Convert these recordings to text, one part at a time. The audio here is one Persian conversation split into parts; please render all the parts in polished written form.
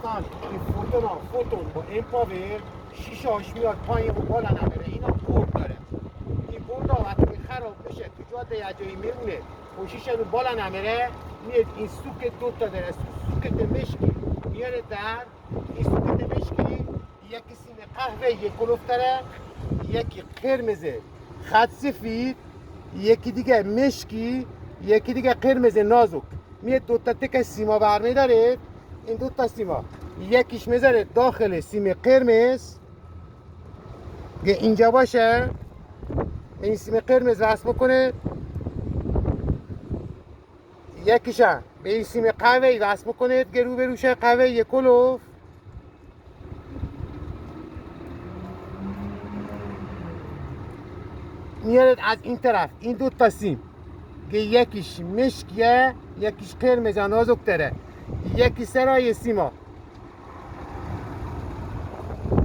دوستان این فوتون با این پاور شیشه هاش میاد پایین و بالا نمیره. اینا برد داره. این برد ها وقتی خراب بشه تو جاده یه جایی میمونه و شیشه رو بالا نمیره، میاد این سوکت دوتا داره، سوکت مشکی میاره در. این سوکت مشکی یکی سیم قهوه یک کلوف داره، یکی قرمزه خط سفید، یکی دیگه مشکی، یکی دیگه قرمز نازک. میاد دوتا تک سیما برمی داره. این دوتا سیما یکیش میذاره داخل سیم قرمز که اینجا باشه، این سیم قرمز وصل بکنه، یکیش به این سیم قهوه‌ای وصل بکنه که رو به روش قهوه یک کلوف. میارد از این طرف این دو تا سیم که یکیش مشکیه یکیش قرمز نازک داره، یکی سرای سیما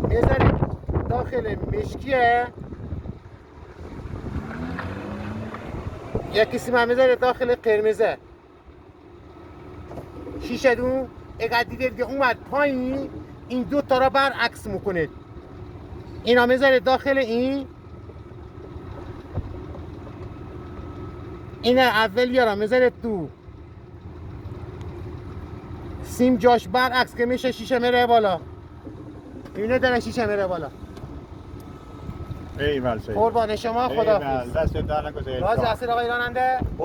میذاره داخل مشکیه، یکی سیما میذاره داخل قرمزه. شیشه دون اگر دیدید که اومد پایین، این دو تا را برعکس میکنید. اینا میذاره داخل این اول یارا میذاره تو سیم جاش برعکس که میشه شیشه میره بالا. اینه داره شیشه میره بالا. ایول سید. قربان شما، خدا ایول دست در نکنه. راز اصل آقای راننده.